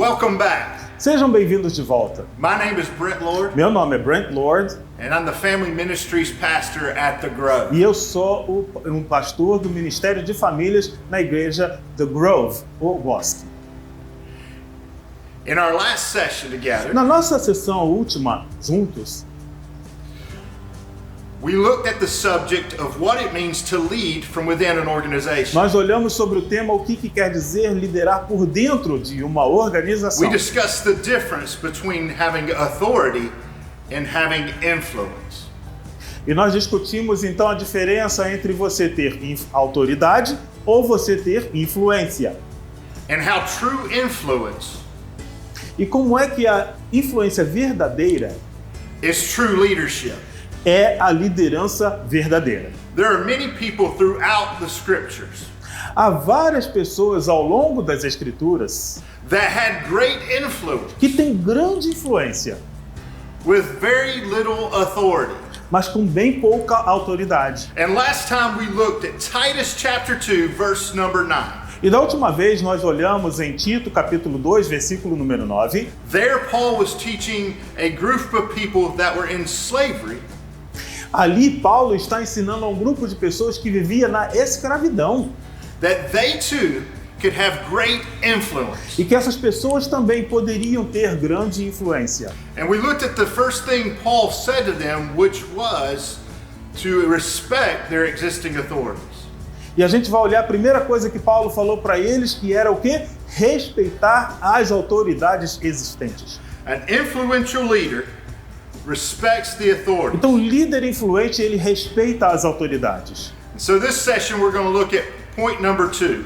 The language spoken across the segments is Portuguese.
Welcome back. Sejam bem-vindos de volta. My name is Brent Lord, Meu nome é Brent Lord and I'm the Family Ministries pastor at The Grove. e eu sou um pastor do Ministério de Famílias na igreja The Grove, ou Bosque. In our last session together, Na nossa sessão última, juntos, we looked at the subject of what it means to lead from within an organization. nós olhamos sobre o tema o que quer dizer liderar por dentro de uma organização. We discussed the difference between having authority and having influence. E nós discutimos então a diferença entre você ter autoridade ou você ter influência. And how true influence E como é que a influência verdadeira is true leadership. é a liderança verdadeira. There are many people throughout the scriptures Há várias pessoas ao longo das Escrituras that had great influence que têm grande influência, with very little authority. mas com bem pouca autoridade. And last time we looked at Titus chapter 2 verse number 9. E da última vez nós olhamos em Tito capítulo 2, versículo número 9. There Paul was teaching a group of people that were in slavery. Ali Paulo está ensinando a um grupo de pessoas que vivia na escravidão That they too could have great influence. e que essas pessoas também poderiam ter grande influência. And we looked at the first thing Paul said to them, which was to respect their existing authorities. E a gente vai olhar a primeira coisa que Paulo falou para eles, que era o quê? Respeitar as autoridades existentes. An influential leader respects the authorities. Então, o líder influente, ele respeita as autoridades. So this session we're going to look at point number 2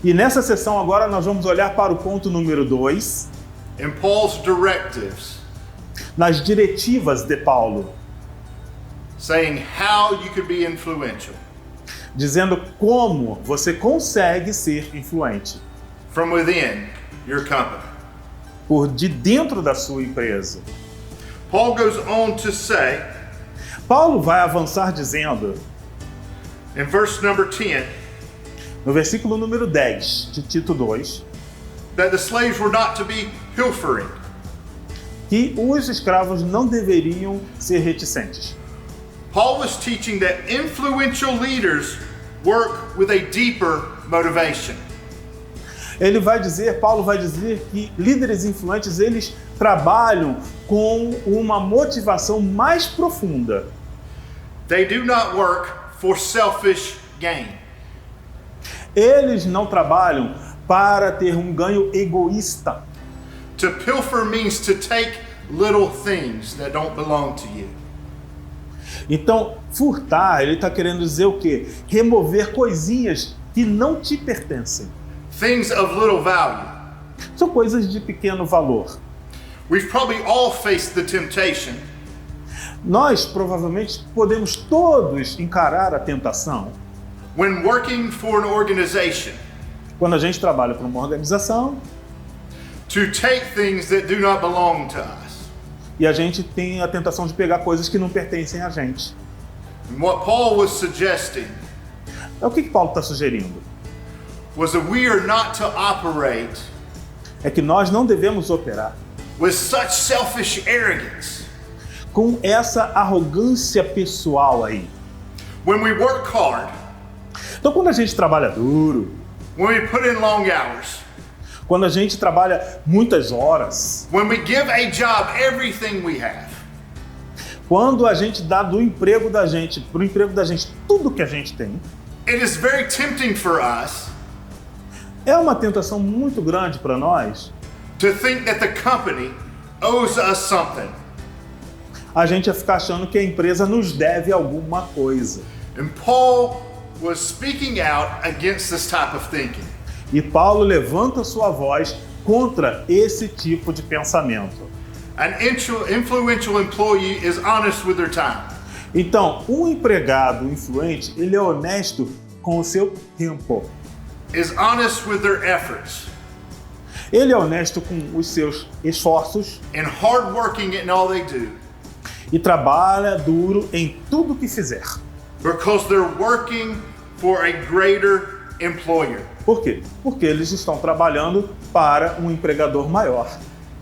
E nessa sessão agora nós vamos olhar para o ponto número 2, in Paul's directives, nas diretivas de Paulo, saying how you could be influential dizendo como você consegue ser influente from within your company. por de dentro da sua empresa. Paul goes on to say Paulo vai avançar dizendo, in verse number 10, no versículo número 10 de Tito 2, that the slaves were not to be pilfering. que os escravos não deveriam ser reticentes. Paul was teaching that influential leaders work with a deeper motivation. Paulo vai dizer que líderes influentes, eles trabalham com uma motivação mais profunda. They do not work for selfish gain. Eles não trabalham para ter um ganho egoísta. To pilfer means to take little things that don't belong to you. Então, furtar, ele está querendo dizer o quê? Remover coisinhas que não te pertencem. Things of little value. São coisas de pequeno valor. We've probably all faced the temptation Nós, provavelmente, podemos todos encarar a tentação when working for an organization quando a gente trabalha para uma organização to take things that do not belong to us. e a gente tem a tentação de pegar coisas que não pertencem a gente. And what Paul was suggesting O que Paulo está sugerindo? was that we are not to operate É que nós não devemos operar with such selfish arrogance. com essa arrogância pessoal aí. When we work hard, Então, quando a gente trabalha duro, when we put in long hours, quando a gente trabalha muitas horas, when we give a job everything we have, quando a gente dá do emprego da gente, pro emprego da gente, tudo que a gente tem, it is very tempting for us é uma tentação muito grande para nós to think that the company owes us something. a gente ficar achando que a empresa nos deve alguma coisa. And Paul was speaking out against this type of thinking. E Paulo levanta sua voz contra esse tipo de pensamento. An influential employee is honest with their time. Então, um empregado influente, ele é honesto com o seu tempo. Is honest with their efforts. Ele é honesto com os seus esforços And hardworking in all they do. e trabalha duro em tudo que fizer. Because they're working for a greater employer. Por quê? Porque eles estão trabalhando para um empregador maior.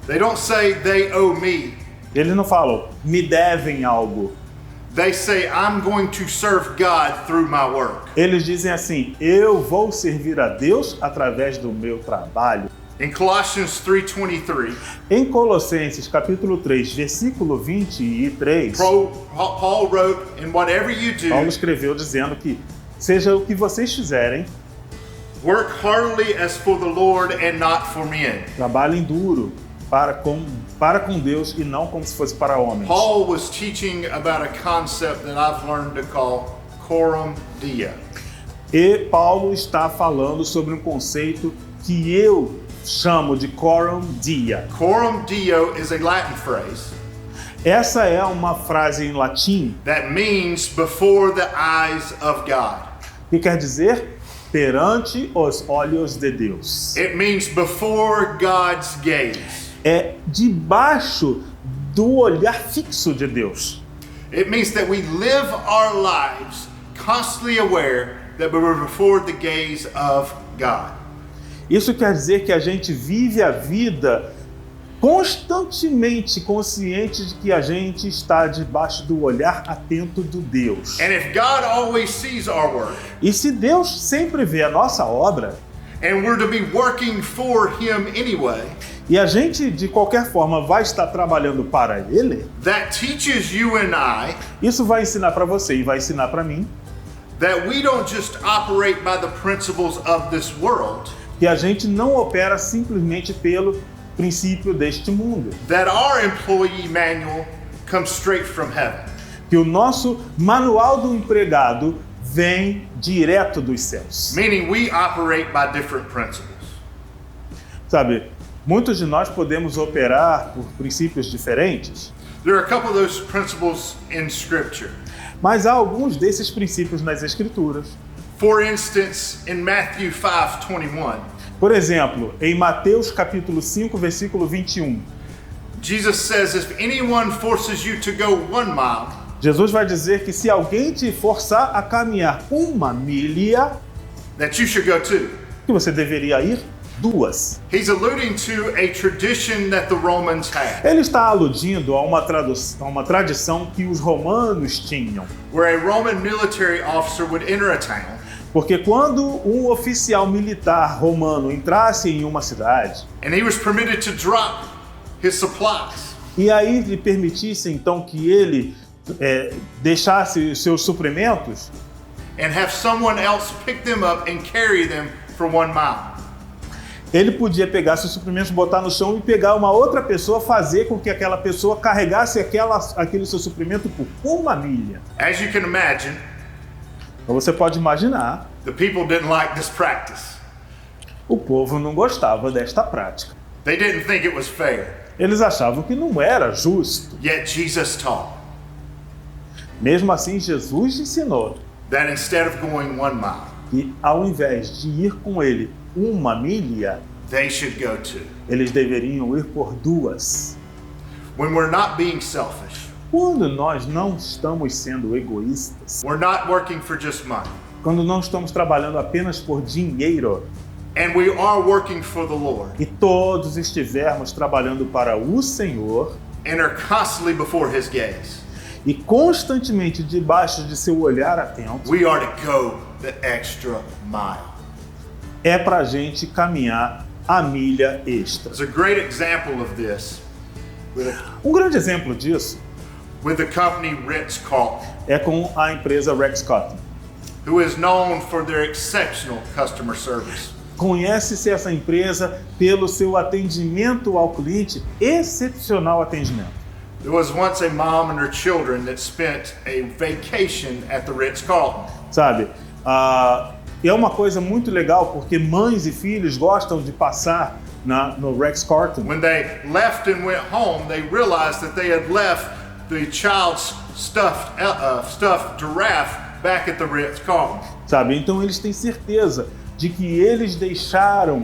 They don't say they owe me. Eles não falam, me devem algo. They say I'm going to serve God through my work. Eles dizem assim, eu vou servir a Deus através do meu trabalho. In Colossians 3:23, Em Colossenses capítulo 3, versículo 23, Paul wrote, "In whatever you Paulo do, escreveu dizendo que seja o que vocês fizerem, work heartily as for the Lord and not for men." trabalhem duro para com Deus e não como se fosse para homens. Paul was teaching about a concept that I've learned to call coram deo. E Paulo está falando sobre um conceito que eu chamo de coram deo. Coram deo is a Latin phrase Essa é uma frase em latim that means before the eyes of God. que quer dizer perante os olhos de Deus. It means before God's gaze. É debaixo do olhar fixo de Deus. It means that we live our lives constantly aware that we were before the gaze of God. Isso quer dizer que a gente vive a vida constantemente consciente de que a gente está debaixo do olhar atento do Deus. And if God always sees our work, E se Deus sempre vê a nossa obra, and we're to be working for Him anyway, e a gente de qualquer forma vai estar trabalhando para Ele, that teaches you and I isso vai ensinar para você e vai ensinar para mim that we don't just operate by the principles of this world, que a gente não opera simplesmente pelo princípio deste mundo. that our employee manual comes straight from heaven. Que o nosso manual do empregado vem direto dos céus. Meaning we operate by different principles. Sabe, muitos de nós podemos operar por princípios diferentes, There are a couple of those principles in Scripture. mas há alguns desses princípios nas Escrituras. For instance, in Matthew 5:21, Por exemplo, em Mateus capítulo 5, versículo 21, Jesus says, "If anyone forces you to go 1 mile, Jesus vai dizer que se alguém te forçar a caminhar 1 milha, that you should go 2." que você deveria ir 2. He's alluding to a tradition that the Romans had, Ele está aludindo a uma tradição que os romanos tinham. where a Roman military officer would enter a town, Porque quando um oficial militar romano entrasse em uma cidade, and he was permitted to drop his supplies, e aí lhe permitisse então que ele deixasse os seus suprimentos, and have someone else pick them up and carry them for 1 mile. ele podia pegar seus suprimentos, botar no chão e pegar uma outra pessoa, fazer com que aquela pessoa carregasse aquele seu suprimento por 1 milha. As you can imagine, Então você pode imaginar, the people didn't like this practice. o povo não gostava desta prática. They didn't think it was fair. Eles achavam que não era justo. Yet Jesus taught Mesmo assim, Jesus ensinou that instead of going 1 mile, que ao invés de ir com ele 1 milha, they should go 2. eles deveriam ir por 2. When we're not being selfish, Quando nós não estamos sendo egoístas, we're not working for just money, quando não estamos trabalhando apenas por dinheiro, and we are working for the Lord, e todos estivermos trabalhando para o Senhor and are constantly before His gaze, e constantemente debaixo de seu olhar atento, we are to go the extra mile. é para a gente caminhar a milha extra. There's a great example of this Um grande exemplo disso with the company Ritz-Carlton, é com a empresa Rex Cotton. who is known for their exceptional customer service. Conhece-se essa empresa pelo seu atendimento ao cliente, excepcional atendimento. There was once a mom and her children that spent a vacation at the Ritz-Carlton. Sabe, é uma coisa muito legal porque mães e filhos gostam de passar no Rex Cotton. When they left and went home, they realized that they had left the child's stuffed giraffe back at the Ritz-Carlton. Sabe, então eles têm certeza de que eles deixaram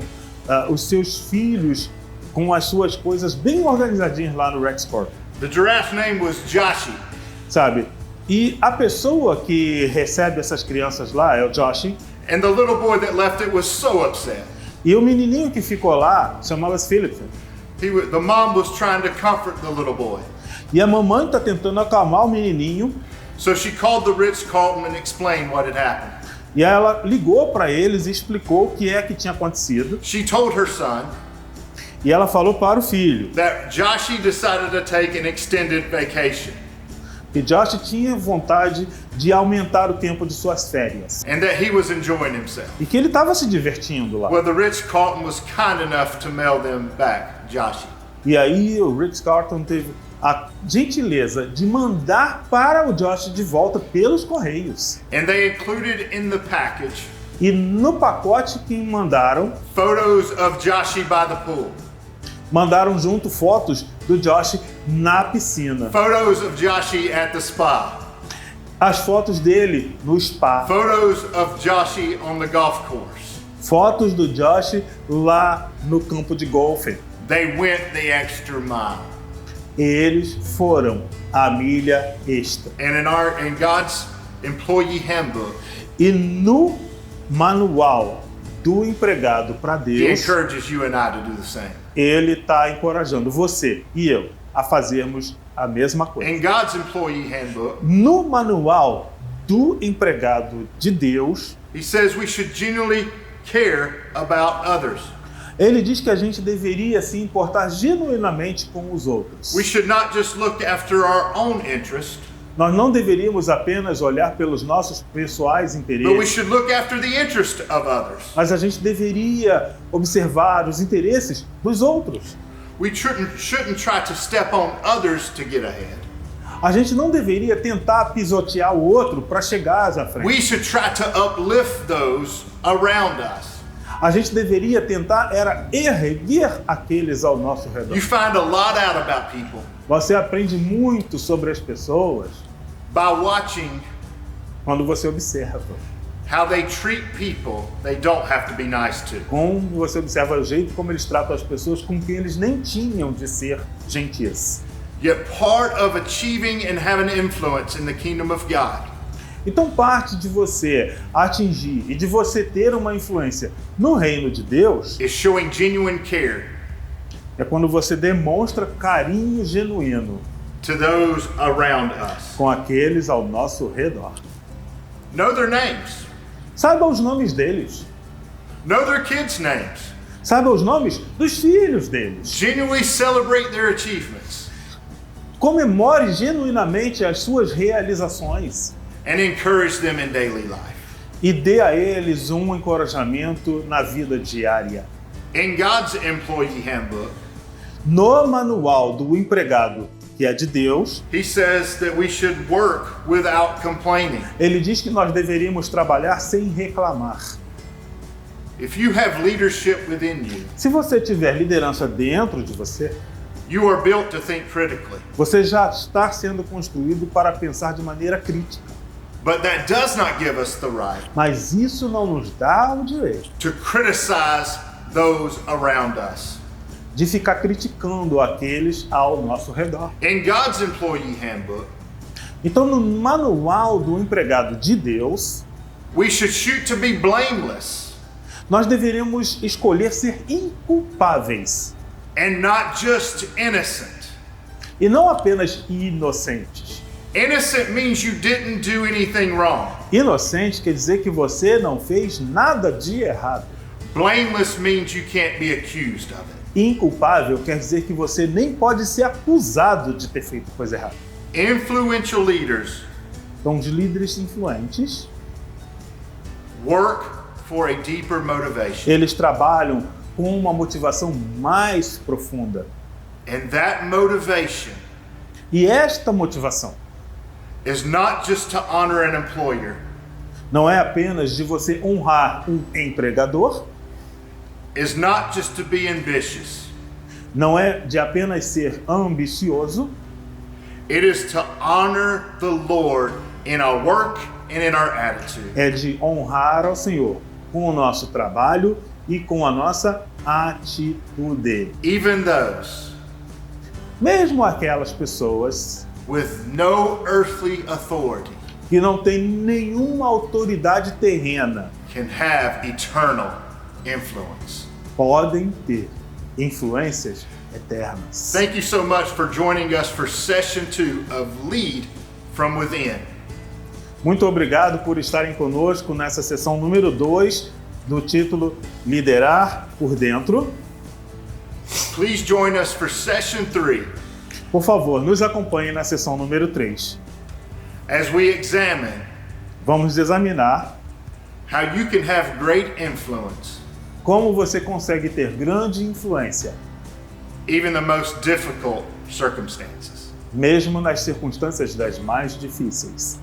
os seus filhos com as suas coisas bem organizadinhas lá no Rex Cotton. The giraffe name was Joshi. Sabe, e a pessoa que recebe essas crianças lá é o Josh. And the little boy that left it was so upset. E o menininho que ficou lá chamava-se Philip. The mom was trying to comfort the little boy. E a mamãe está tentando acalmar o menininho. So she called the Ritz-Carlton and explained what had happened. E ela ligou para eles e explicou o que é que tinha acontecido. She told her son E ela falou para o filho that Joshie decided to take an extended vacation que Josh tinha vontade de aumentar o tempo de suas férias. and that he was enjoying himself. E que ele estava se divertindo lá. Well, the Ritz-Carlton was kind enough to mail them back Joshie. E aí o Ritz-Carlton teve a gentileza de mandar para o Josh de volta pelos correios. And they included in the package E no pacote que mandaram photos of Joshie by the pool, junto fotos do Josh na piscina. photos of Joshie at the spa, As fotos dele no spa. photos of Joshie on the golf course. Fotos do Josh lá no campo de golfe. They went the extra mile. Eles foram a milha extra. And in God's employee handbook, E no manual do empregado para He Deus, encourages you and I to do the same. ele está encorajando você e eu a fazermos a mesma coisa. In God's employee handbook, No manual do empregado de Deus, He says we should genuinely care about others. ele diz que a gente deveria se importar genuinamente com os outros. We should not just look after our own interest, Nós não deveríamos apenas olhar pelos nossos pessoais but we interesses, should look after the interest of others. mas a gente deveria observar os interesses dos outros. We shouldn't try to step on others to get ahead. A gente não deveria tentar pisotear o outro para chegar à frente. We should try to uplift those around us. A gente deveria tentar erguer aqueles ao nosso redor. You find a lot out about people Você aprende muito sobre as pessoas by watching quando você observa. how they treat people they don't have to be nice to. Como você observa o jeito como eles tratam as pessoas com quem eles nem tinham de ser gentis. Yet part of achieving and having influence in the kingdom of God Então parte de você atingir e de você ter uma influência no reino de Deus is showing genuine care é quando você demonstra carinho genuíno to those around us. com aqueles ao nosso redor. Know their names. Saiba os nomes deles. Know their kids' names. Saiba os nomes dos filhos deles. Genuinely celebrate their achievements Comemore genuinamente as suas realizações and encourage them in daily life. e dê a eles um encorajamento na vida diária. In God's employee handbook, No manual do empregado, que é de Deus, He says that we should work without complaining. ele diz que nós deveríamos trabalhar sem reclamar. If you have leadership within you, Se você tiver liderança dentro de você, you are built to think critically. você já está sendo construído para pensar de maneira crítica. But that does not give us the right Mas isso não nos dá o direito to criticize those around us. de ficar criticando aqueles ao nosso redor. In God's employee handbook, Então, no manual do empregado de Deus, we should shoot to be blameless nós deveríamos escolher ser inculpáveis and not just innocent. e não apenas inocentes. Innocent means you didn't do anything wrong. Inocente quer dizer que você não fez nada de errado. Blameless means you can't be accused of it. Inculpável quer dizer que você nem pode ser acusado de ter feito coisa errada. Influential leaders Então, os líderes influentes, work for a deeper motivation. eles trabalham com uma motivação mais profunda. And that motivation E esta motivação is not just to honor an employer. não é apenas de você honrar um empregador, Is not just to be ambitious. não é de apenas ser ambicioso, It is to honor the Lord in our work and in our attitude. é de honrar ao Senhor com o nosso trabalho e com a nossa atitude. Even those Mesmo aquelas pessoas with no earthly authority que não têm nenhuma autoridade terrena can have eternal influence. podem ter influências eternas. Thank you so much for joining us for session 2 of Lead from Within. Muito obrigado por estarem conosco nessa sessão número 2 do título Liderar por Dentro. Please join us for session 3 Por favor, nos acompanhe na sessão número 3. as we examine Vamos examinar how you can have great influence, como você consegue ter grande influência, even the most difficult circumstances. mesmo nas circunstâncias das mais difíceis.